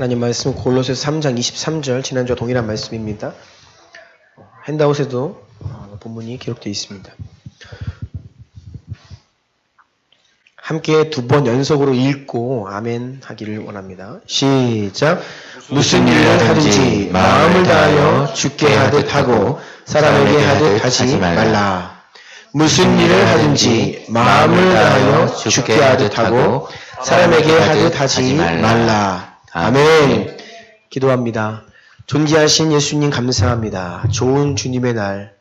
하나님 말씀 골로새서 3장 23절 지난주와 동일한 말씀입니다. 핸드아웃에도 본문이 기록되어 있습니다. 함께 두 번 연속으로 읽고 아멘 하기를 원합니다. 시작. 무슨 일을 하든지 마음을 다하여 주께 하듯 하고 사람에게 하듯 하지 말라. 무슨 일을 하든지 마음을 다하여 주께 하듯 하고 사람에게 하듯 하지 말라. 아멘. 기도합니다. 존귀하신 예수님 감사합니다. 좋은 주님의 날,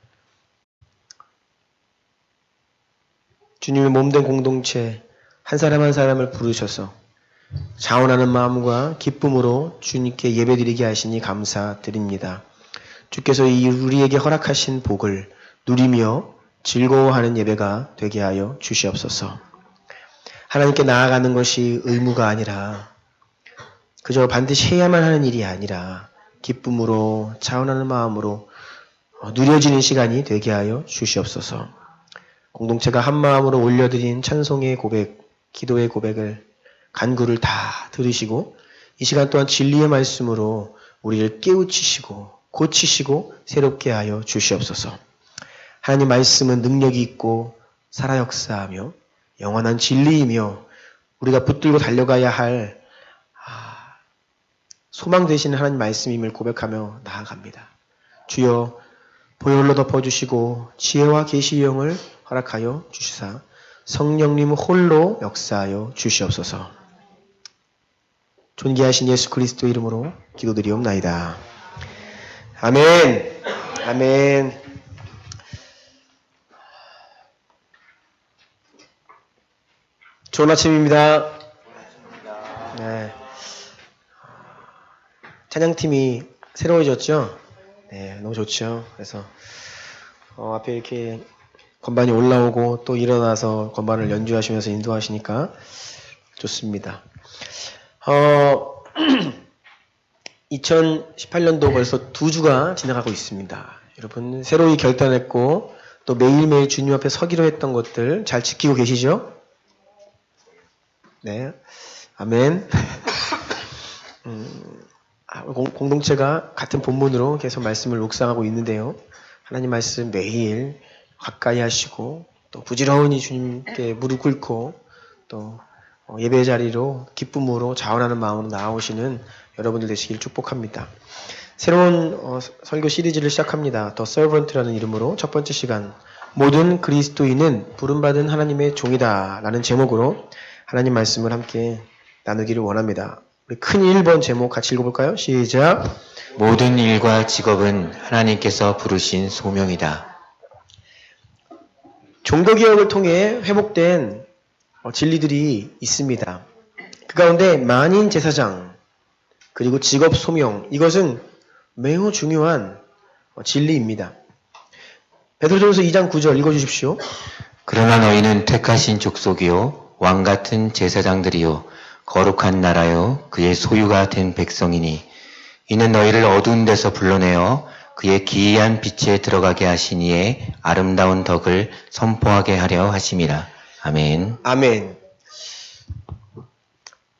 주님의 몸된 공동체 한 사람 한 사람을 부르셔서 자원하는 마음과 기쁨으로 주님께 예배드리게 하시니 감사드립니다. 주께서 이 우리에게 허락하신 복을 누리며 즐거워하는 예배가 되게 하여 주시옵소서. 하나님께 나아가는 것이 의무가 아니라 그저 반드시 해야만 하는 일이 아니라 기쁨으로 자원하는 마음으로 누려지는 시간이 되게 하여 주시옵소서. 공동체가 한 마음으로 올려드린 찬송의 고백, 기도의 고백을 간구를 다 들으시고 이 시간 또한 진리의 말씀으로 우리를 깨우치시고 고치시고 새롭게 하여 주시옵소서. 하나님 말씀은 능력이 있고 살아 역사하며 영원한 진리이며 우리가 붙들고 달려가야 할 소망 되시는 하나님 말씀임을 고백하며 나아갑니다. 주여 보혈로 덮어주시고 지혜와 계시의 영을 허락하여 주시사 성령님 홀로 역사하여 주시옵소서. 존귀하신 예수 그리스도 이름으로 기도드리옵나이다. 아멘. 아멘. 좋은 아침입니다. 네. 찬양팀이 새로워졌죠? 네, 너무 좋죠. 그래서 앞에 이렇게 건반이 올라오고 또 일어나서 건반을 연주하시면서 인도하시니까 좋습니다. 2018년도 벌써 2주가 지나가고 있습니다. 여러분 새로이 결단했고 또 매일매일 주님 앞에 서기로 했던 것들 잘 지키고 계시죠? 네, 아멘. 공동체가 같은 본문으로 계속 말씀을 묵상하고 있는데요. 하나님 말씀 매일 가까이 하시고 또 부지런히 주님께 무릎 꿇고 또 예배 자리로 기쁨으로 자원하는 마음으로 나아오시는 여러분들 되시길 축복합니다. 새로운 설교 시리즈를 시작합니다. 더 서번트라는 이름으로 첫 번째 시간 모든 그리스도인은 부름받은 하나님의 종이다 라는 제목으로 하나님 말씀을 함께 나누기를 원합니다. 우리 큰 1번 제목 같이 읽어볼까요? 시작. 모든 일과 직업은 하나님께서 부르신 소명이다. 종교개혁을 통해 회복된 진리들이 있습니다. 그 가운데 만인 제사장 그리고 직업 소명 이것은 매우 중요한 진리입니다. 베드로전서 2장 9절 읽어주십시오. 그러나 너희는 택하신 족속이요 왕같은 제사장들이요 거룩한 나라요 그의 소유가 된 백성이니 이는 너희를 어두운 데서 불러내어 그의 기이한 빛에 들어가게 하신 이의 아름다운 덕을 선포하게 하려 하심이라. 아멘. 아멘.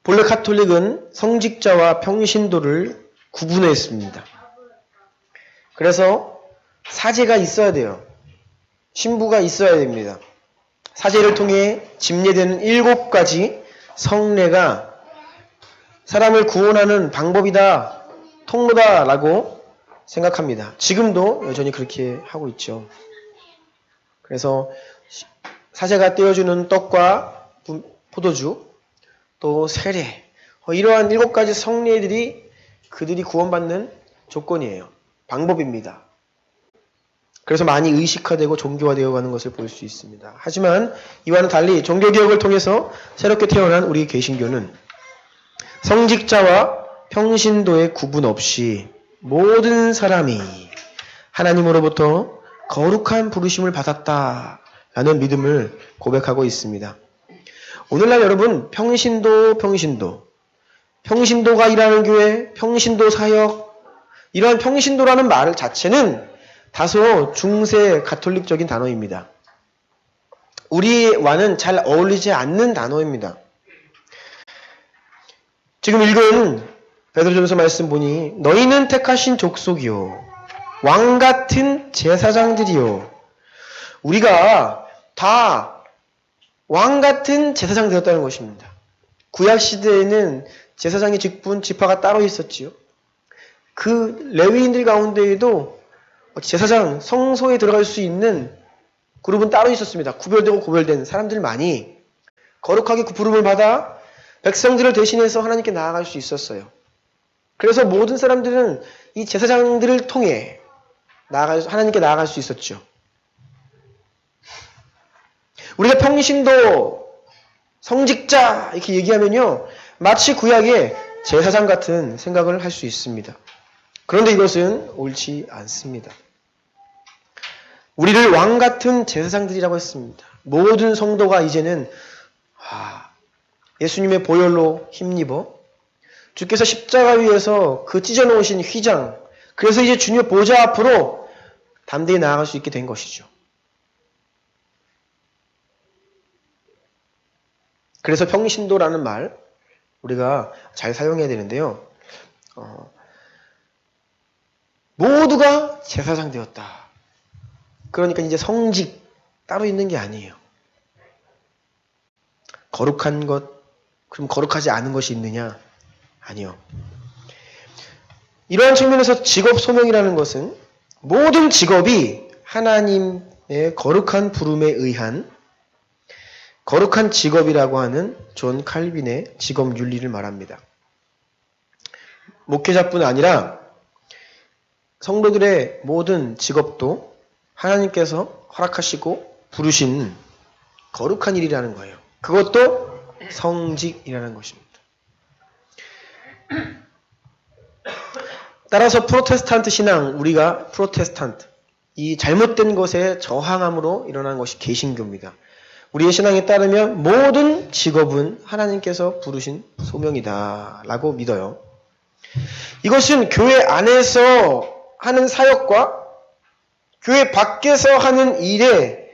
본래 카톨릭은 성직자와 평신도를 구분했습니다. 그래서 사제가 있어야 돼요. 신부가 있어야 됩니다. 사제를 통해 집례되는 7가지 성례가 사람을 구원하는 방법이다, 통로다라고 생각합니다. 지금도 여전히 그렇게 하고 있죠. 그래서 사제가 떼어주는 떡과 포도주, 또 세례, 이러한 7가지 성례들이 그들이 구원받는 조건이에요. 방법입니다. 그래서 많이 의식화되고 종교화되어 가는 것을 볼 수 있습니다. 하지만 이와는 달리 종교개혁을 통해서 새롭게 태어난 우리 개신교는 성직자와 평신도의 구분 없이 모든 사람이 하나님으로부터 거룩한 부르심을 받았다라는 믿음을 고백하고 있습니다. 오늘날 여러분 평신도가 일하는 교회, 평신도 사역 이러한 평신도라는 말 자체는 다소 중세 가톨릭적인 단어입니다. 우리와는 잘 어울리지 않는 단어입니다. 지금 읽은 베드로전서 말씀 보니 너희는 택하신 족속이요 왕 같은 제사장들이요. 우리가 다 왕 같은 제사장 되었다는 것입니다. 구약 시대에는 제사장의 직분 지파가 따로 있었지요. 그 레위인들 가운데에도 제사장 성소에 들어갈 수 있는 그룹은 따로 있었습니다. 구별되고 구별된 사람들만이 거룩하게 그 부름을 받아 백성들을 대신해서 하나님께 나아갈 수 있었어요. 그래서 모든 사람들은 이 제사장들을 통해 하나님께 나아갈 수 있었죠. 우리가 평신도, 성직자 이렇게 얘기하면요, 마치 구약의 제사장 같은 생각을 할 수 있습니다. 그런데 이것은 옳지 않습니다. 우리를 왕 같은 제사장들이라고 했습니다. 모든 성도가 이제는 예수님의 보혈로 힘입어 주께서 십자가 위에서 그 찢어놓으신 휘장, 그래서 이제 주님의 보좌 앞으로 담대히 나아갈 수 있게 된 것이죠. 그래서 평신도라는 말 우리가 잘 사용해야 되는데요. 모두가 제사장 되었다. 그러니까 이제 성직 따로 있는 게 아니에요. 거룩한 것, 그럼 거룩하지 않은 것이 있느냐? 아니요. 이러한 측면에서 직업 소명이라는 것은 모든 직업이 하나님의 거룩한 부름에 의한 거룩한 직업이라고 하는 존 칼빈의 직업 윤리를 말합니다. 목회자뿐 아니라 성도들의 모든 직업도 하나님께서 허락하시고 부르신 거룩한 일이라는 거예요. 그것도 성직이라는 것입니다. 따라서 프로테스탄트 신앙, 우리가 프로테스탄트, 이 잘못된 것에 저항함으로 일어난 것이 개신교입니다. 우리의 신앙에 따르면 모든 직업은 하나님께서 부르신 소명이다 라고 믿어요. 이것은 교회 안에서 하는 사역과 교회 밖에서 하는 일에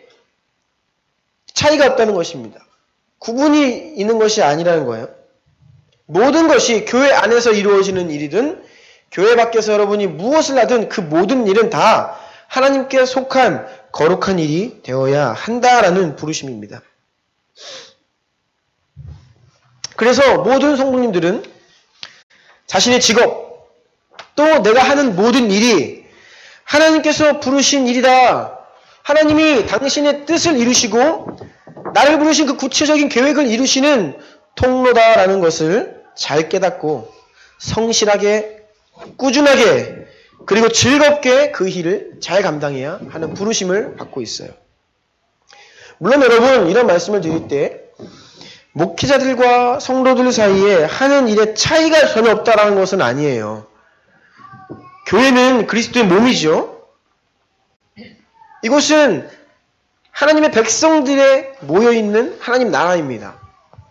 차이가 없다는 것입니다. 구분이 있는 것이 아니라는 거예요. 모든 것이 교회 안에서 이루어지는 일이든 교회 밖에서 여러분이 무엇을 하든 그 모든 일은 다 하나님께 속한 거룩한 일이 되어야 한다라는 부르심입니다. 그래서 모든 성도님들은 자신의 직업, 또 내가 하는 모든 일이 하나님께서 부르신 일이다. 하나님이 당신의 뜻을 이루시고 나를 부르신 그 구체적인 계획을 이루시는 통로다라는 것을 잘 깨닫고 성실하게, 꾸준하게, 그리고 즐겁게 그 일을 잘 감당해야 하는 부르심을 받고 있어요. 물론 여러분, 이런 말씀을 드릴 때 목회자들과 성도들 사이에 하는 일에 차이가 전혀 없다라는 것은 아니에요. 교회는 그리스도의 몸이죠. 이곳은 하나님의 백성들에 모여있는 하나님 나라입니다.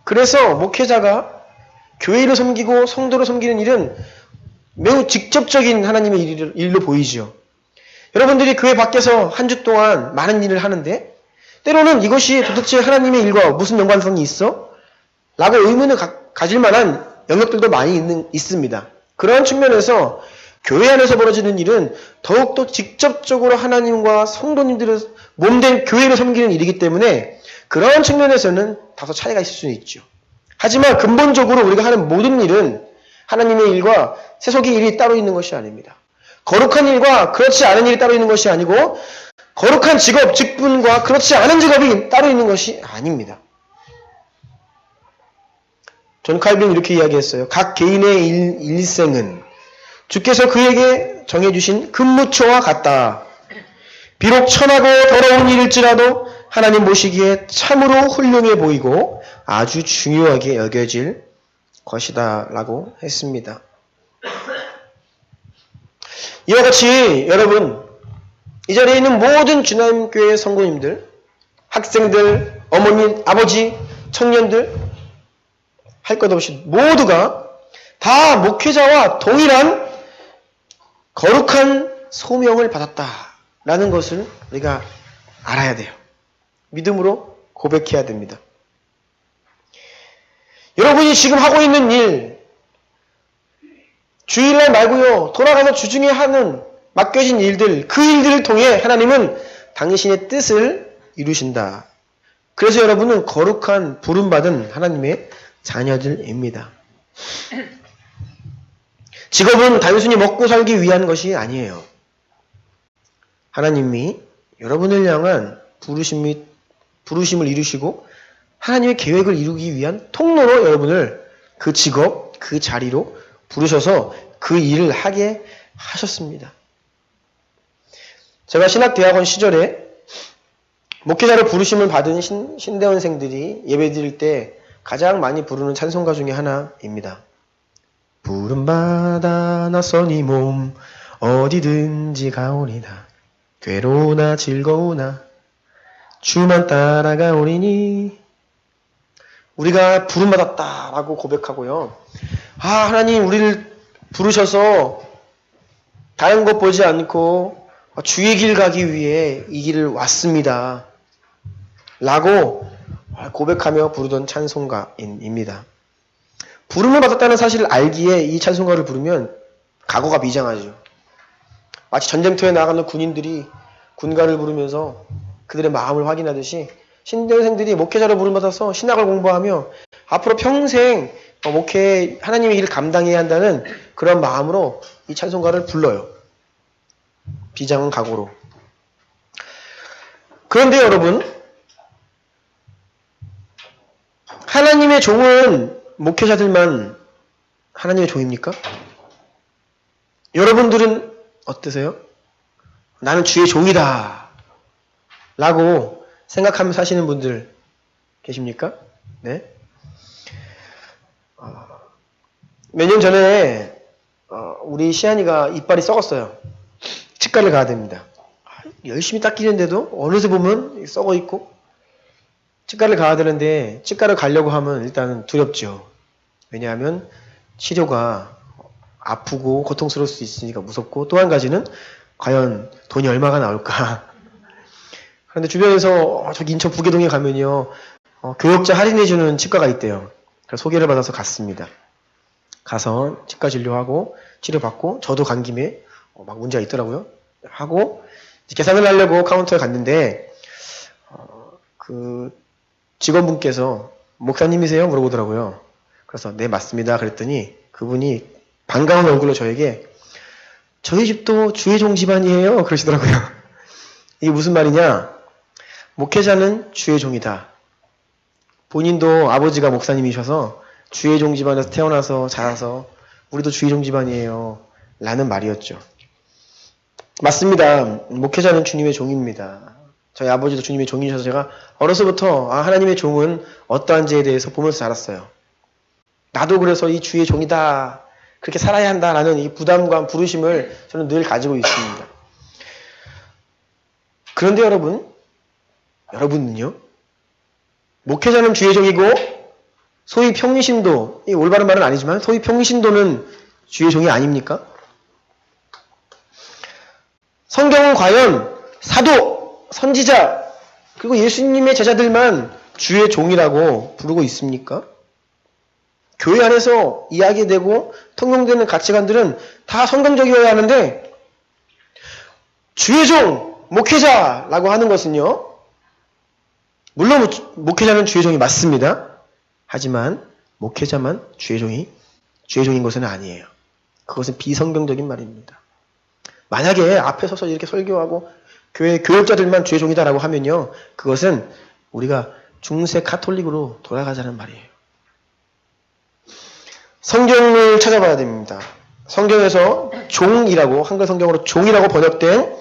그래서 목회자가 교회를 섬기고 성도를 섬기는 일은 매우 직접적인 하나님의 일로 보이죠. 여러분들이 교회 밖에서 한 주 동안 많은 일을 하는데 때로는 이것이 도대체 하나님의 일과 무슨 연관성이 있어? 라고 의문을 가질 만한 영역들도 많이 있습니다. 그런 측면에서 교회 안에서 벌어지는 일은 더욱더 직접적으로 하나님과 성도님들을 몸된 교회를 섬기는 일이기 때문에 그런 측면에서는 다소 차이가 있을 수는 있죠. 하지만 근본적으로 우리가 하는 모든 일은 하나님의 일과 세속의 일이 따로 있는 것이 아닙니다. 거룩한 일과 그렇지 않은 일이 따로 있는 것이 아니고 거룩한 직업, 직분과 그렇지 않은 직업이 따로 있는 것이 아닙니다. 존 칼빈은 이렇게 이야기했어요. 각 개인의 일생은 주께서 그에게 정해주신 근무처와 같다. 비록 천하고 더러운 일일지라도 하나님 보시기에 참으로 훌륭해 보이고 아주 중요하게 여겨질 것이다 라고 했습니다. 이와 같이 여러분, 이 자리에 있는 모든 주남교회 성도님들, 학생들, 어머니, 아버지, 청년들 할 것 없이 모두가 다 목회자와 동일한 거룩한 소명을 받았다라는 것을 우리가 알아야 돼요. 믿음으로 고백해야 됩니다. 여러분이 지금 하고 있는 일, 주일날 말고요. 돌아가서 주중에 하는 맡겨진 일들, 그 일들을 통해 하나님은 당신의 뜻을 이루신다. 그래서 여러분은 거룩한 부름받은 하나님의 자녀들입니다. 직업은 단순히 먹고 살기 위한 것이 아니에요. 하나님이 여러분을 향한 부르심을 이루시고 하나님의 계획을 이루기 위한 통로로 여러분을 그 직업, 그 자리로 부르셔서 그 일을 하게 하셨습니다. 제가 신학대학원 시절에 목회자로 부르심을 받은 신대원생들이 예배드릴 때 가장 많이 부르는 찬송가 중에 하나입니다. 부름받아 나선 이 몸 어디든지 가오리다. 괴로우나 즐거우나 주만 따라가오리니. 우리가 부름받았다라고 고백하고요. 하나님 우리를 부르셔서 다른 것 보지 않고 주의 길 가기 위해 이 길을 왔습니다. 라고 고백하며 부르던 찬송가입니다. 부름을 받았다는 사실을 알기에 이 찬송가를 부르면 각오가 비장하죠. 마치 전쟁터에 나가는 군인들이 군가를 부르면서 그들의 마음을 확인하듯이 신대생들이 목회자로 부름받아서 신학을 공부하며 앞으로 평생 목회 하나님의 일을 감당해야 한다는 그런 마음으로 이 찬송가를 불러요. 비장한 각오로. 그런데 여러분, 하나님의 종은 목회자들만 하나님의 종입니까? 여러분들은 어떠세요? 나는 주의 종이다 라고 생각하면서 사시는 분들 계십니까? 네. 몇 년 전에 우리 시안이가 이빨이 썩었어요. 치과를 가야 됩니다. 열심히 닦이는데도 어느새 보면 썩어 있고 치과를 가야 되는데 치과를 가려고 하면 일단은 두렵죠. 왜냐하면 치료가 아프고 고통스러울 수 있으니까 무섭고, 또 한 가지는 과연 돈이 얼마가 나올까. 그런데 주변에서 저기 인천 부계동에 가면요 교역자 할인해주는 치과가 있대요. 그래서 소개를 받아서 갔습니다. 가서 치과 진료하고 치료받고, 저도 간 김에 막 문제가 있더라고요. 하고 계산을 하려고 카운터에 갔는데 그 직원분께서 목사님이세요? 물어보더라고요. 그래서 네 맞습니다. 그랬더니 그분이 반가운 얼굴로 저에게 저희 집도 주의 종 집안이에요 그러시더라고요. 이게 무슨 말이냐? 목회자는 주의 종이다. 본인도 아버지가 목사님이셔서 주의 종 집안에서 태어나서 자라서 우리도 주의 종 집안이에요 라는 말이었죠. 맞습니다. 목회자는 주님의 종입니다. 저희 아버지도 주님의 종이셔서 제가 어려서부터 하나님의 종은 어떠한지에 대해서 보면서 자랐어요. 나도 그래서 이 주의 종이다, 그렇게 살아야 한다라는 이 부담감, 부르심을 저는 늘 가지고 있습니다. 그런데 여러분은요? 목회자는 주의 종이고 소위 평신도, 이 올바른 말은 아니지만 소위 평신도는 주의 종이 아닙니까? 성경은 과연 사도, 선지자, 그리고 예수님의 제자들만 주의 종이라고 부르고 있습니까? 교회 안에서 이야기되고 통용되는 가치관들은 다 성경적이어야 하는데 주의 종, 목회자라고 하는 것은요, 물론 목회자는 주의 종이 맞습니다. 하지만 목회자만 주의 종인 것은 아니에요. 그것은 비성경적인 말입니다. 만약에 앞에 서서 이렇게 설교하고 교회 교역자들만 주의 종이다라고 하면요, 그것은 우리가 중세 카톨릭으로 돌아가자는 말이에요. 성경을 찾아봐야 됩니다. 성경에서 종이라고, 한글 성경으로 종이라고 번역된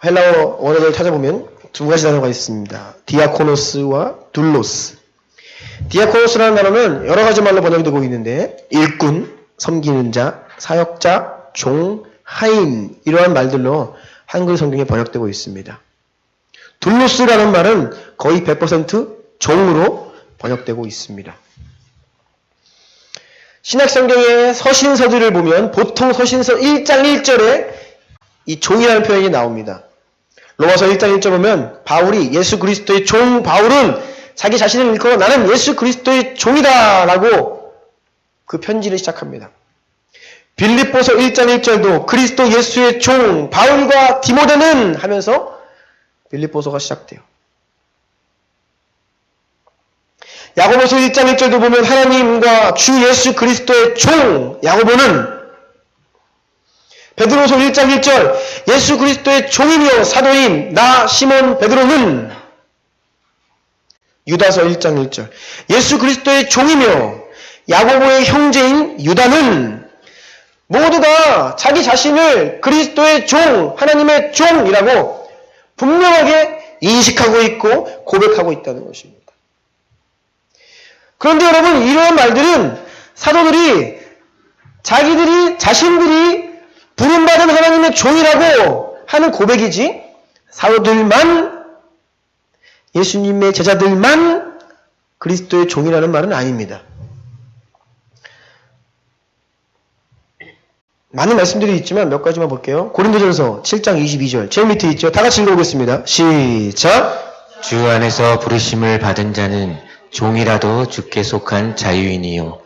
헬라어 원어를 찾아보면 두 가지 단어가 있습니다. 디아코노스와 둘로스. 디아코노스라는 단어는 여러 가지 말로 번역이 되고 있는데 일꾼, 섬기는 자, 사역자, 종, 하인, 이러한 말들로 한글 성경에 번역되고 있습니다. 둘로스라는 말은 거의 100% 종으로 번역되고 있습니다. 신약 성경의 서신서들을 보면 보통 서신서 1장 1절에 이 종이라는 표현이 나옵니다. 로마서 1장 1절 보면 바울이 예수 그리스도의 종 바울은 자기 자신을 일컬어 나는 예수 그리스도의 종이다 라고 그 편지를 시작합니다. 빌립보서 1장 1절도 그리스도 예수의 종 바울과 디모데는 하면서 빌립보서가 시작돼요. 야고보서 1장 1절도 보면 하나님과 주 예수 그리스도의 종 야고보는, 베드로서 1장 1절 예수 그리스도의 종이며 사도인 나 시몬 베드로는, 유다서 1장 1절 예수 그리스도의 종이며 야고보의 형제인 유다는 모두가 자기 자신을 그리스도의 종, 하나님의 종이라고 분명하게 인식하고 있고 고백하고 있다는 것입니다. 그런데 여러분, 이러한 말들은 사도들이 자신들이 부름받은 하나님의 종이라고 하는 고백이지, 사도들만, 예수님의 제자들만 그리스도의 종이라는 말은 아닙니다. 많은 말씀들이 있지만 몇 가지만 볼게요. 고린도전서 7장 22절 제일 밑에 있죠. 다 같이 읽어보겠습니다. 시작. 주 안에서 부르심을 받은 자는 종이라도 주께 속한 자유인이요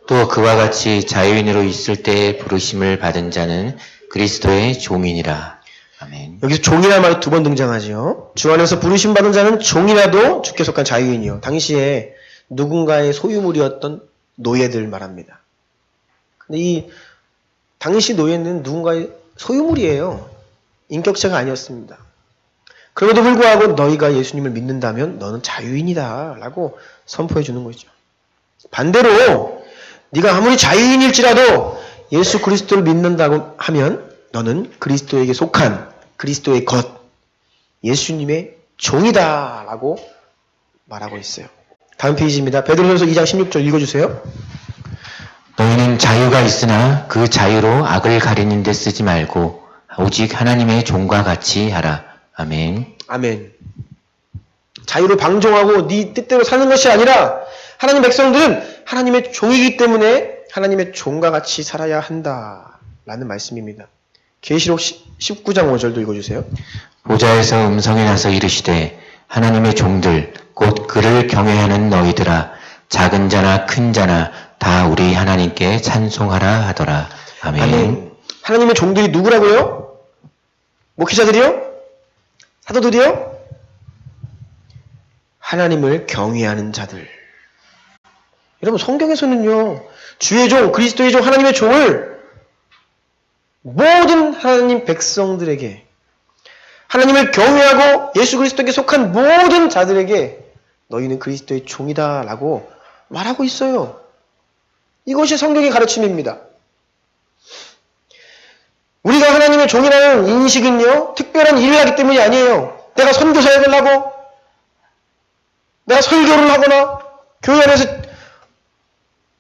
또 그와 같이 자유인으로 있을 때 부르심을 받은 자는 그리스도의 종이니라. 아멘. 여기서 종이라는 말이 두 번 등장하죠. 주 안에서 부르심 받은 자는 종이라도 주께 속한 자유인이요. 당시에 누군가의 소유물이었던 노예들 말합니다. 근데 이 당시 노예는 누군가의 소유물이에요. 인격체가 아니었습니다. 그럼에도 불구하고 너희가 예수님을 믿는다면 너는 자유인이다 라고 선포해 주는 거죠. 반대로 네가 아무리 자유인일지라도 예수 그리스도를 믿는다고 하면 너는 그리스도에게 속한 그리스도의 것, 예수님의 종이다 라고 말하고 있어요. 다음 페이지입니다. 베드로전서 2장 16절 읽어주세요. 너희는 자유가 있으나 그 자유로 악을 가리는 데 쓰지 말고 오직 하나님의 종과 같이 하라. 아멘. 아멘. 자유를 방종하고 네 뜻대로 사는 것이 아니라 하나님 백성들은 하나님의 종이기 때문에 하나님의 종과 같이 살아야 한다라는 말씀입니다. 계시록 19장 5절도 읽어주세요. 보좌에서 음성이 나서 이르시되 하나님의 종들 곧 그를 경외하는 너희들아 작은 자나 큰 자나 다 우리 하나님께 찬송하라 하더라. 아멘. 아멘. 하나님의 종들이 누구라고요? 목회자들이요? 사도들이요? 하나님을 경외하는 자들. 여러분, 성경에서는요, 주의 종, 그리스도의 종, 하나님의 종을 모든 하나님 백성들에게, 하나님을 경외하고 예수 그리스도에게 속한 모든 자들에게 너희는 그리스도의 종이다 라고 말하고 있어요. 이것이 성경의 가르침입니다. 우리가 하나님의 종이라는 인식은요, 특별한 일을 하기 때문이 아니에요. 내가 선교사역을 하고, 내가 설교를 하거나, 교회 안에서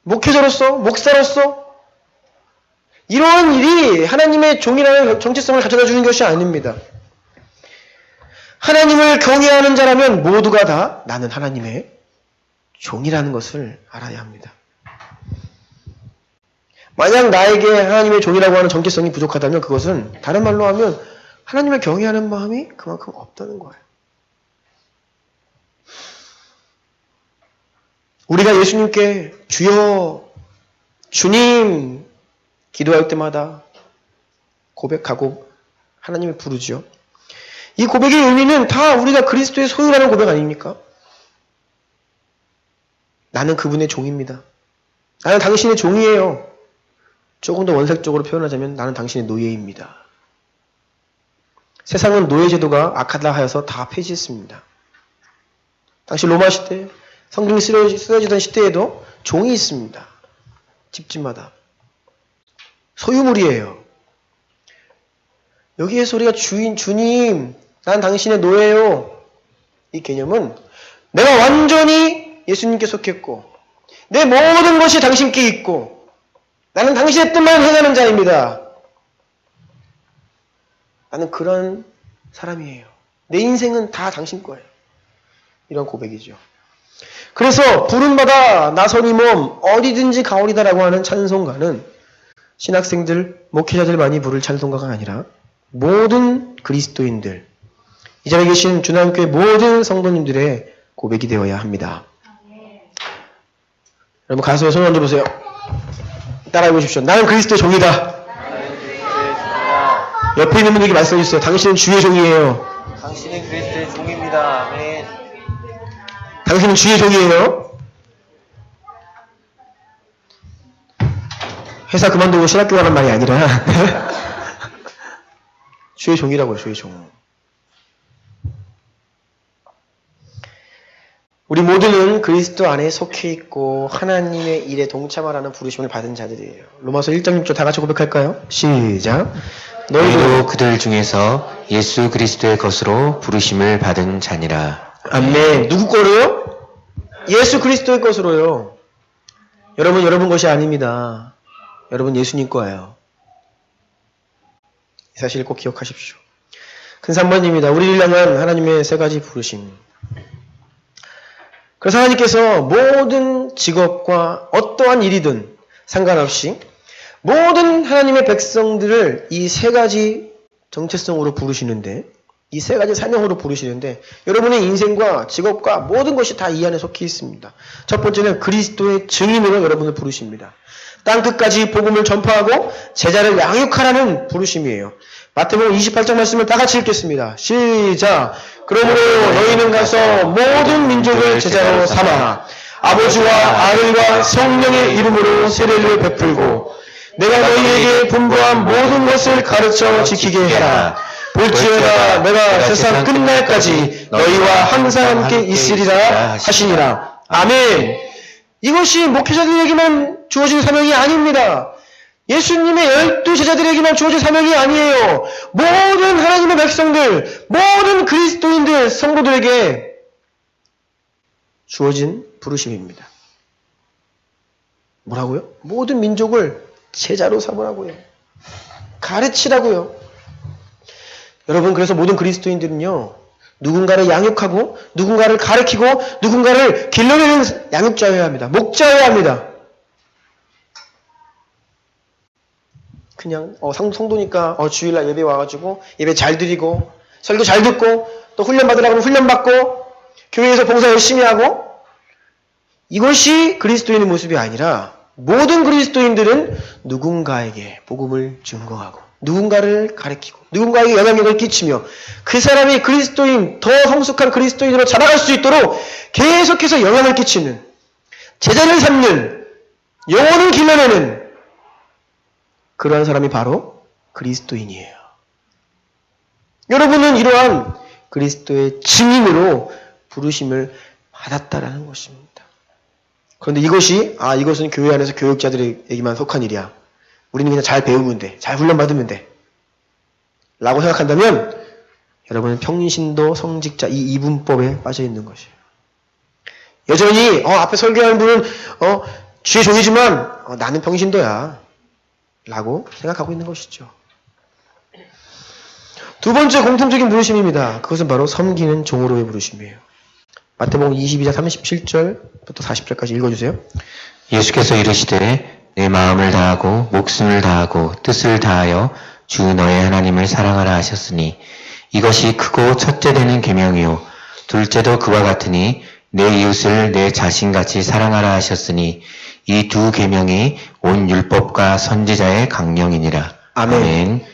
목회자로서, 목사로서, 이러한 일이 하나님의 종이라는 정체성을 가져다 주는 것이 아닙니다. 하나님을 경외하는 자라면 모두가 다 나는 하나님의 종이라는 것을 알아야 합니다. 만약 나에게 하나님의 종이라고 하는 정체성이 부족하다면 그것은 다른 말로 하면 하나님을 경외하는 마음이 그만큼 없다는 거예요. 우리가 예수님께 주여, 주님 기도할 때마다 고백하고 하나님을 부르죠. 이 고백의 의미는 다 우리가 그리스도의 소유라는 고백 아닙니까? 나는 그분의 종입니다. 나는 당신의 종이에요. 조금 더 원색적으로 표현하자면 나는 당신의 노예입니다. 세상은 노예 제도가 악하다 하여서 다 폐지했습니다. 당시 로마 시대, 성경이 쓰여지던 시대에도 종이 있습니다. 집집마다. 소유물이에요. 여기에서 우리가 주님, 난 당신의 노예요. 이 개념은 내가 완전히 예수님께 속했고 내 모든 것이 당신께 있고 나는 당신의 뜻만 행하는 자입니다. 나는 그런 사람이에요. 내 인생은 다 당신 거예요. 이런 고백이죠. 그래서 부름받아 나선 이 몸 어디든지 가오리다라고 하는 찬송가는 신학생들, 목회자들만이 부를 찬송가가 아니라 모든 그리스도인들, 이 자리에 계신 주남교회 모든 성도님들의 고백이 되어야 합니다. 여러분 가슴에 손 얹어보세요. 따라해 보십시오. 나는 그리스도의 종이다. 옆에 있는 분에게 말씀해 주세요. 당신은 주의 종이에요. 당신은 그리스도의 종입니다. 아멘. 당신은 주의 종이에요. 회사 그만두고 신학교 가는 말이 아니라 주의 종이라고요. 주의 종. 우리 모두는 그리스도 안에 속해 있고 하나님의 일에 동참하라는 부르심을 받은 자들이에요. 로마서 1장 6절 다 같이 고백할까요? 시작. 너희도 그들 중에서 예수 그리스도의 것으로 부르심을 받은 자니라. 아멘. 누구 거로요? 예수 그리스도의 것으로요. 여러분 것이 아닙니다. 여러분 예수님 거예요. 이 사실을 꼭 기억하십시오. 큰 3번입니다. 우리를 향한 하나님의 세 가지 부르심. 그래서 하나님께서 모든 직업과 어떠한 일이든 상관없이 모든 하나님의 백성들을 이 세 가지 정체성으로 부르시는데, 이 세 가지 사명으로 부르시는데, 여러분의 인생과 직업과 모든 것이 다 이 안에 속해 있습니다. 첫 번째는 그리스도의 증인으로 여러분을 부르십니다. 땅끝까지 복음을 전파하고 제자를 양육하라는 부르심이에요. 마태복음 28장 말씀을 다 같이 읽겠습니다. 시작. 그러므로 너희는 가서 모든 민족을 제자로 삼아 아버지와 아들과 성령의 이름으로 세례를 베풀고 내가 너희에게 분부한 모든 것을 가르쳐 지키게 해라. 볼지어다 내가 세상 끝날까지 너희와 항상 함께 있으리라 하시니라. 아멘. 이것이 목회자들에게만 주어진 사명이 아닙니다. 예수님의 12제자들에게만 주어진 사명이 아니에요. 모든 하나님의 백성들, 모든 그리스도인들, 성도들에게 주어진 부르심입니다. 뭐라고요? 모든 민족을 제자로 삼으라고요. 가르치라고요. 여러분, 그래서 모든 그리스도인들은요, 누군가를 양육하고, 누군가를 가르치고, 누군가를 길러내는 양육자여야 합니다. 목자여야 합니다. 그냥 성도니까 주일날 예배 와가지고 예배 잘 드리고 설교 잘 듣고 또 훈련 받으라고 하면 훈련 받고 교회에서 봉사 열심히 하고, 이것이 그리스도인의 모습이 아니라 모든 그리스도인들은 누군가에게 복음을 증거하고 누군가를 가르치고 누군가에게 영향력을 끼치며 그 사람이 그리스도인, 더 성숙한 그리스도인으로 자라갈 수 있도록 계속해서 영향을 끼치는, 제자를 삼는, 영혼을 길러내는 그러한 사람이 바로 그리스도인이에요. 여러분은 이러한 그리스도의 증인으로 부르심을 받았다라는 것입니다. 그런데 이것은 교회 안에서 교육자들에게만 속한 일이야. 우리는 그냥 잘 배우면 돼. 잘 훈련받으면 돼. 라고 생각한다면 여러분은 평신도 성직자 이 이분법에 빠져 있는 것이에요. 여전히 앞에 설교하는 분은 주의 종이지만 나는 평신도야. 라고 생각하고 있는 것이죠. 두 번째 공통적인 부르심입니다. 그것은 바로 섬기는 종으로의 부르심이에요. 마태복음 22장 37절부터 40절까지 읽어주세요. 예수께서 이르시되 내 마음을 다하고 목숨을 다하고 뜻을 다하여 주 너의 하나님을 사랑하라 하셨으니 이것이 크고 첫째 되는 계명이요 둘째도 그와 같으니 내 이웃을 내 자신같이 사랑하라 하셨으니 이 두 계명이 온 율법과 선지자의 강령이니라. 아멘.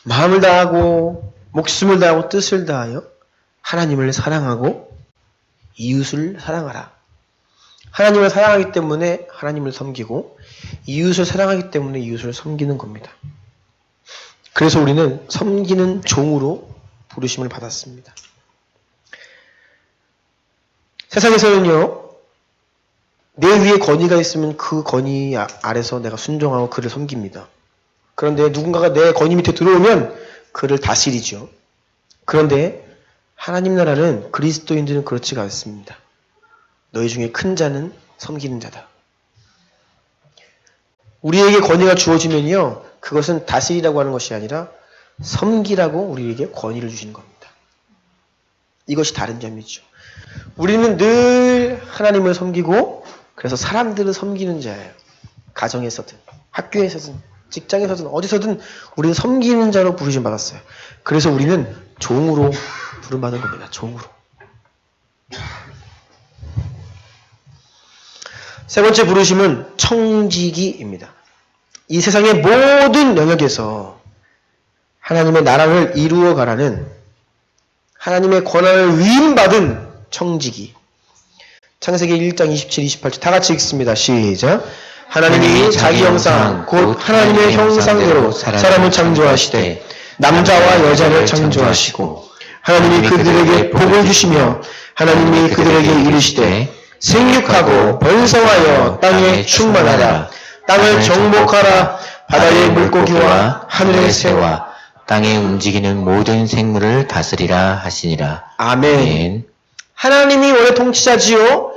마음을 다하고 목숨을 다하고 뜻을 다하여 하나님을 사랑하고 이웃을 사랑하라. 하나님을 사랑하기 때문에 하나님을 섬기고 이웃을 사랑하기 때문에 이웃을 섬기는 겁니다. 그래서 우리는 섬기는 종으로 부르심을 받았습니다. 세상에서는요, 내 위에 권위가 있으면 그 권위 아래서 내가 순종하고 그를 섬깁니다. 그런데 누군가가 내 권위 밑에 들어오면 그를 다스리죠. 그런데 하나님 나라는, 그리스도인들은 그렇지가 않습니다. 너희 중에 큰 자는 섬기는 자다. 우리에게 권위가 주어지면요, 그것은 다스리라고 하는 것이 아니라 섬기라고 우리에게 권위를 주시는 겁니다. 이것이 다른 점이죠. 우리는 늘 하나님을 섬기고 그래서 사람들을 섬기는 자예요. 가정에서든 학교에서든 직장에서든 어디서든 우리는 섬기는 자로 부르심 받았어요. 그래서 우리는 종으로 부름받은 겁니다. 종으로. 세 번째 부르심은 청지기입니다. 이 세상의 모든 영역에서 하나님의 나라를 이루어가라는 하나님의 권한을 위임받은 청지기. 창세기 1장 27, 28절 다 같이 읽습니다. 시작. 하나님이 자기 형상 곧 하나님의 형상대로 사람을 창조하시되 남자와 여자를 창조하시고 하나님이 그들에게 복을 주시며 하나님이 그들에게 이르시되 생육하고 번성하여 땅에 충만하라. 땅을 정복하라. 바다의 물고기와 하늘의 새와 땅에 움직이는 모든 생물을 다스리라 하시니라. 아멘. 하나님이 원래 통치자지요.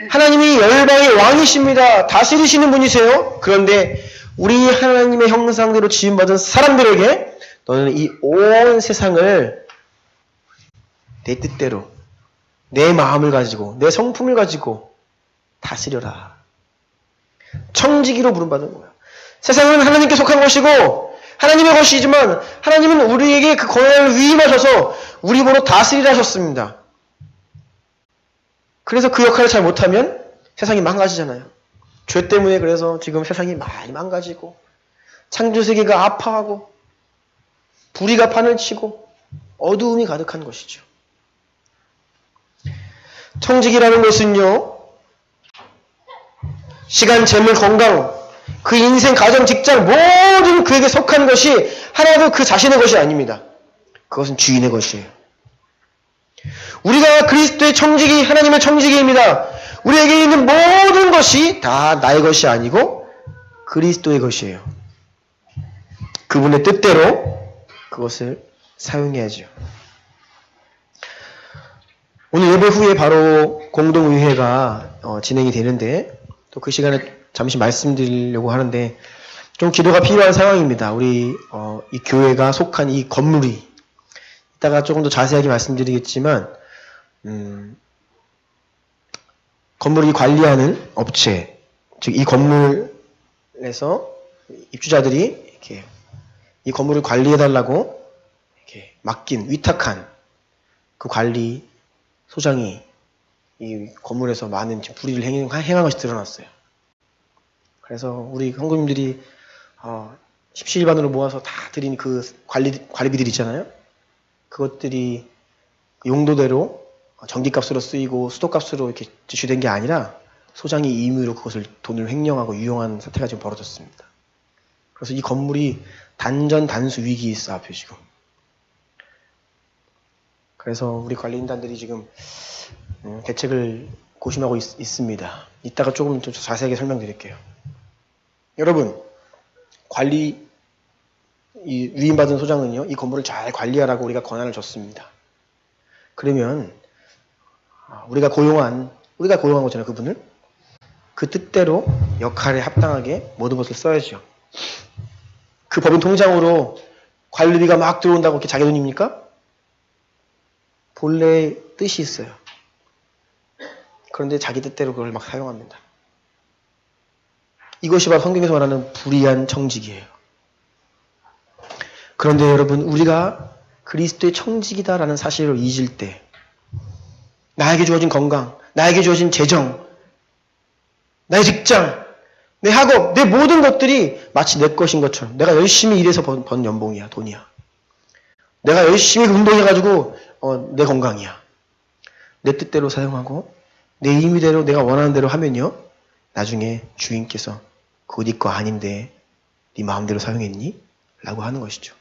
하나님이 열방의 왕이십니다. 다스리시는 분이세요. 그런데 우리 하나님의 형상대로 지음받은 사람들에게 너는 이 온 세상을 내 뜻대로 내 마음을 가지고 내 성품을 가지고 다스려라. 청지기로 부름받는 거예요. 세상은 하나님께 속한 것이고 하나님의 것이지만 하나님은 우리에게 그 권한을 위임하셔서 우리 보러 다스리라 하셨습니다. 그래서 그 역할을 잘 못하면 세상이 망가지잖아요. 죄 때문에 그래서 지금 세상이 많이 망가지고 창조세계가 아파하고 불의가 판을 치고 어두움이 가득한 것이죠. 청지기라는 것은요, 시간, 재물, 건강, 그 인생, 가정, 직장 모든 그에게 속한 것이 하나도 그 자신의 것이 아닙니다. 그것은 주인의 것이에요. 우리가 그리스도의 청지기, 하나님의 청지기입니다. 우리에게 있는 모든 것이 다 나의 것이 아니고 그리스도의 것이에요. 그분의 뜻대로 그것을 사용해야죠. 오늘 예배 후에 바로 공동의회가 진행이 되는데 또 그 시간에 잠시 말씀드리려고 하는데 좀 기도가 필요한 상황입니다. 우리 이 교회가 속한 이 건물이 이따가 조금 더 자세하게 말씀드리겠지만 건물이 관리하는 업체, 즉 이 건물에서 입주자들이 이렇게 이 건물을 관리해달라고 이렇게 맡긴 위탁한 그 관리 소장이 이 건물에서 많은 불의를 행한 것이 드러났어요. 그래서 우리 헌금님들이 십시일반으로 모아서 다 드린 그 관리비들 있잖아요. 그것들이 용도대로 전기값으로 쓰이고 수도값으로 이렇게 지출된 게 아니라 소장이 임의로 그것을 돈을 횡령하고 유용한 사태가 지금 벌어졌습니다. 그래서 이 건물이 단전단수 위기에 있어 앞에 지금. 그래서 우리 관리인단들이 지금 대책을 고심하고 있습니다. 이따가 조금 좀 자세하게 설명드릴게요. 여러분, 이 위임받은 소장은요, 이 건물을 잘 관리하라고 우리가 권한을 줬습니다. 그러면 우리가 고용한 거잖아요, 그분을. 그 뜻대로 역할에 합당하게 모든 것을 써야죠. 그 법인 통장으로 관리비가 막 들어온다고 이렇게 자기 돈입니까? 본래의 뜻이 있어요. 그런데 자기 뜻대로 그걸 막 사용합니다. 이것이 바로 성경에서 말하는 불의한 청직이에요. 그런데 여러분, 우리가 그리스도의 청직이다라는 사실을 잊을 때 나에게 주어진 건강, 나에게 주어진 재정, 나의 직장, 내 학업, 내 모든 것들이 마치 내 것인 것처럼 내가 열심히 일해서 번 연봉이야, 돈이야. 내가 열심히 운동해가지고 내 건강이야. 내 뜻대로 사용하고 내 임의대로 내가 원하는 대로 하면요, 나중에 주인께서 그거 네 거 아닌데 네 마음대로 사용했니? 라고 하는 것이죠.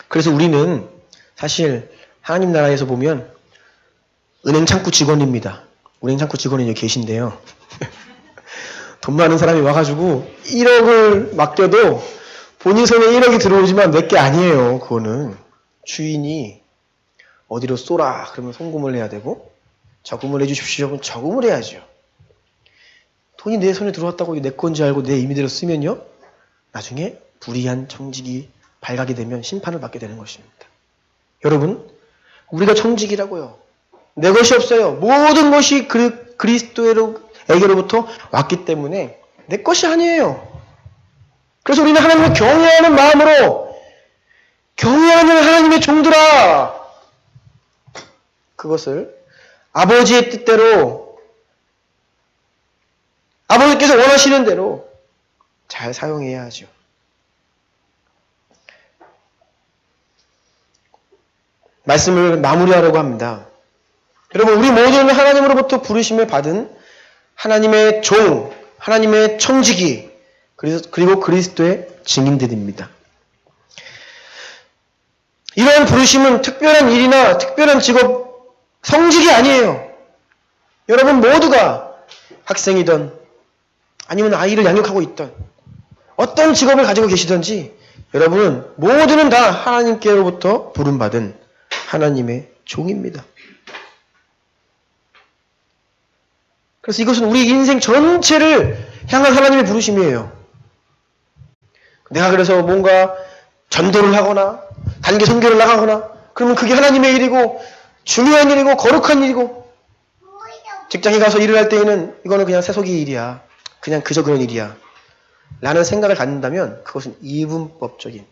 그래서 우리는 사실 하나님 나라에서 보면 은행 창구 직원입니다. 은행 창구 직원이 여기 계신데요. 돈 많은 사람이 와가지고 1억을 맡겨도 본인 손에 1억이 들어오지만 내게 아니에요. 그거는 주인이 어디로 쏘라 그러면 송금을 해야 되고 저금을 해주십시오. 그럼 저금을 해야죠. 돈이 내 손에 들어왔다고 내 건지 알고 내 임의대로 쓰면요, 나중에 불의한 청직이 발각이 되면 심판을 받게 되는 것입니다. 여러분, 우리가 청직이라고요. 내 것이 없어요. 모든 것이 그리스도에게로부터 왔기 때문에 내 것이 아니에요. 그래서 우리는 하나님을 경외하는 마음으로 경외하는 하나님의 종들아, 그것을 아버지의 뜻대로 아버지께서 원하시는 대로 잘 사용해야 하죠. 말씀을 마무리하려고 합니다. 여러분, 우리 모두는 하나님으로부터 부르심을 받은 하나님의 종, 하나님의 청지기, 그리고 그리스도의 증인들입니다. 이러한 부르심은 특별한 일이나 특별한 직업, 성직이 아니에요. 여러분 모두가 학생이든 아니면 아이를 양육하고 있던 어떤 직업을 가지고 계시든지 여러분은 모두는 다 하나님께로부터 부름받은 하나님의 종입니다. 그래서 이것은 우리 인생 전체를 향한 하나님의 부르심이에요. 내가 그래서 뭔가 전도를 하거나 단기 선교를 나가거나 그러면 그게 하나님의 일이고 중요한 일이고 거룩한 일이고 직장에 가서 일을 할 때에는 이거는 그냥 세속의 일이야. 그냥 그저 그런 일이야. 라는 생각을 갖는다면 그것은 이분법적인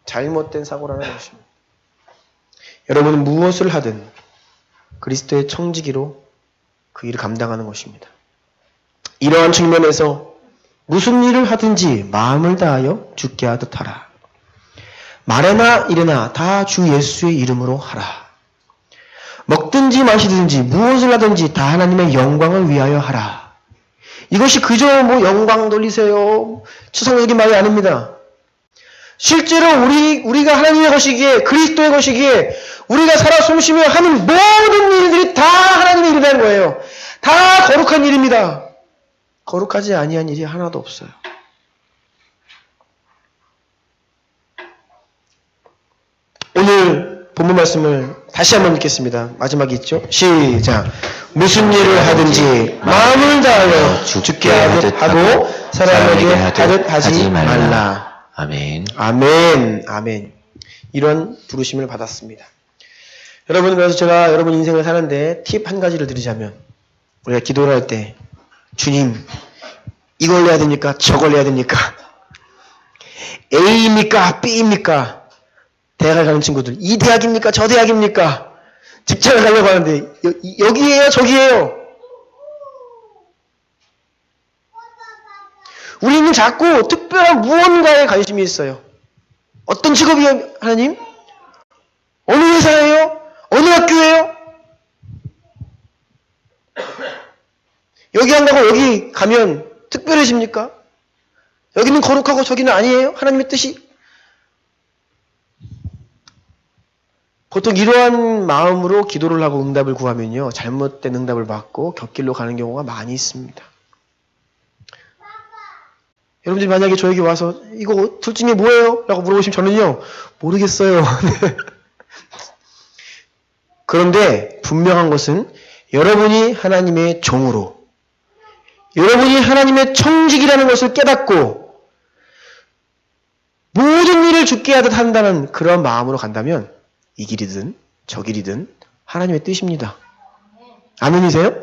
잘못된 사고라는 것입니다. 여러분은 무엇을 하든 그리스도의 청지기로 그 일을 감당하는 것입니다. 이러한 측면에서 무슨 일을 하든지 마음을 다하여 주께 하듯 하라. 말에나 일에나 다 주 예수의 이름으로 하라. 먹든지 마시든지 무엇을 하든지 다 하나님의 영광을 위하여 하라. 이것이 그저 영광 돌리세요. 추상적인 말이 아닙니다. 실제로 우리가 하나님의 것이기에 그리스도의 것이기에 우리가 살아 숨쉬며 하는 모든 일들이 다 하나님의 일이라는 거예요. 다 거룩한 일입니다. 거룩하지 아니한 일이 하나도 없어요. 오늘 본문 말씀을 다시 한번 읽겠습니다. 마지막에 있죠? 시작. 무슨 일을 하든지 마음을 다하여 주께 하듯 하고 사람에게 하듯 하지 말라. 아멘. 아멘. 아멘. 이런 부르심을 받았습니다. 여러분, 그래서 제가 여러분 인생을 사는데 팁 한 가지를 드리자면 우리가 기도를 할 때 주님 이걸 해야 됩니까? 저걸 해야 됩니까? A입니까? B입니까? 대학을 가는 친구들 이 대학입니까? 저 대학입니까? 직장을 가려고 하는데 여기에요? 저기에요? 우리는 자꾸 특별한 무언가에 관심이 있어요. 어떤 직업이에요? 하나님? 어느 회사예요? 어느 학교예요? 여기 안 가고 여기 가면 특별해집니까? 여기는 거룩하고 저기는 아니에요? 하나님의 뜻이? 보통 이러한 마음으로 기도를 하고 응답을 구하면요. 잘못된 응답을 받고 곁길로 가는 경우가 많이 있습니다. 여러분들이 만약에 저에게 와서 이거 둘 중에 뭐예요? 라고 물어보시면 저는요. 모르겠어요. 그런데 분명한 것은 여러분이 하나님의 종으로 여러분이 하나님의 청직이라는 것을 깨닫고 모든 일을 주께 하듯 한다는 그런 마음으로 간다면 이 길이든 저 길이든 하나님의 뜻입니다. 아멘이세요?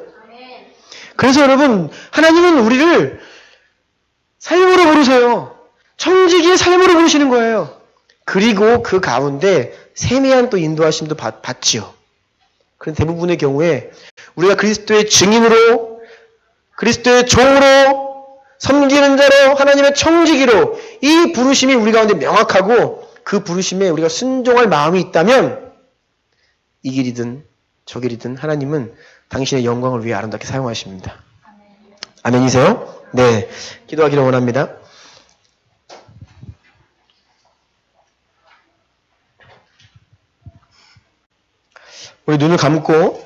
그래서 여러분 하나님은 우리를 삶으로 부르세요. 청지기의 삶으로 부르시는 거예요. 그리고 그 가운데 세미한 또 인도하심도 받지요. 그런 대부분의 경우에 우리가 그리스도의 증인으로 그리스도의 종으로 섬기는 자로 하나님의 청지기로 이 부르심이 우리 가운데 명확하고 그 부르심에 우리가 순종할 마음이 있다면 이 길이든 저 길이든 하나님은 당신의 영광을 위해 아름답게 사용하십니다. 아멘이세요? 네, 기도하기를 원합니다. 우리 눈을 감고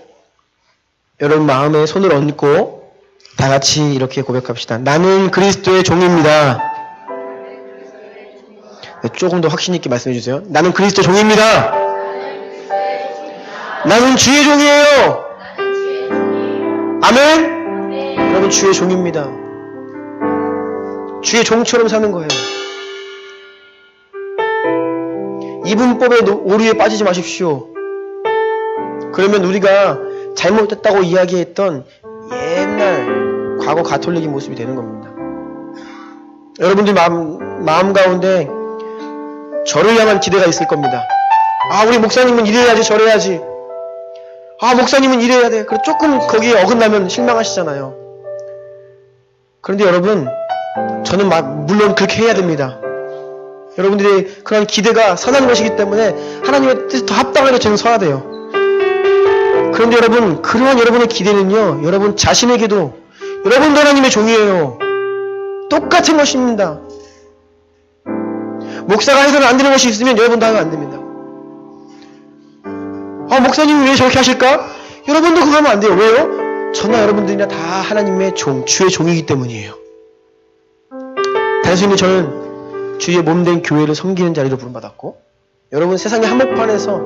여러분 마음에 손을 얹고 다 같이 이렇게 고백합시다. 나는 그리스도의 종입니다. 네, 조금 더 확신 있게 말씀해 주세요. 나는 그리스도 종입니다. 나는 주의 종이에요. 아멘. 여러분 주의 종입니다. 주의 종처럼 사는 거예요. 이분법의 오류에 빠지지 마십시오. 그러면 우리가 잘못됐다고 이야기했던 옛날 과거 가톨릭의 모습이 되는 겁니다. 여러분들 마음 가운데 저를 향한 기대가 있을 겁니다. 아, 우리 목사님은 이래야지 저래야지. 아, 목사님은 이래야 돼. 그리고 조금 거기에 어긋나면 실망하시잖아요. 그런데 여러분, 저는 물론 그렇게 해야 됩니다. 여러분들의 그런 기대가 선한 것이기 때문에 하나님의 뜻에 더 합당하게 저는 서야 돼요. 그런데 여러분, 그러한 여러분의 기대는요, 여러분 자신에게도 여러분도 하나님의 종이에요. 똑같은 것입니다. 목사가 해서는 안 되는 것이 있으면 여러분도 하면 안 됩니다. 목사님이 왜 저렇게 하실까? 여러분도 그거 하면 안 돼요. 왜요? 저나 여러분들이나 다 하나님의 종, 주의 종이기 때문이에요. 단순히 저는 주의 몸된 교회를 섬기는 자리로 부름받았고, 여러분 세상의 한복판에서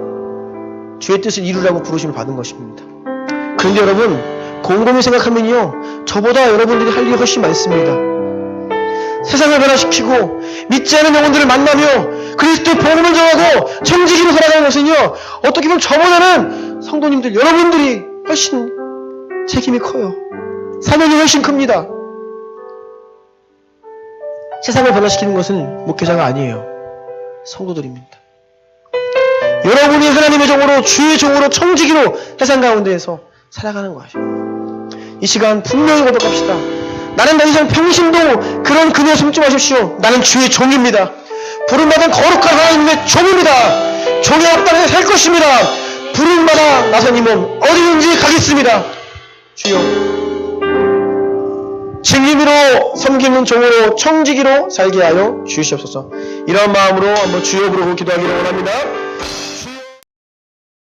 주의 뜻을 이루라고 부르심을 받은 것입니다. 그런데 여러분, 곰곰이 생각하면요, 저보다 여러분들이 할 일이 훨씬 많습니다. 세상을 변화시키고 믿지 않은 영혼들을 만나며 그리스도의 복음을 전하고 청지기로 살아가는 것은요, 어떻게 보면 저보다는 성도님들 여러분들이 훨씬 책임이 커요. 사명이 훨씬 큽니다. 세상을 변화시키는 것은 목회자가 아니에요. 성도들입니다. 여러분이 하나님의 종으로, 주의 종으로, 청지기로 세상 가운데에서 살아가는 것이에요. 이 시간 분명히 고백합시다. 나는 더 이상 평신도 그런 그녀 숨지 마십시오. 나는 주의 종입니다. 부름받은 거룩한 하나님의 종입니다. 종의 앞당에 살 것입니다. 부름받아 나선 이 몸 어디든지 가겠습니다. 주여, 진리로 섬기는 종으로 청지기로 살게 하여 주시옵소서. 이런 마음으로 한번 주여 부르고 기도하기를 원합니다.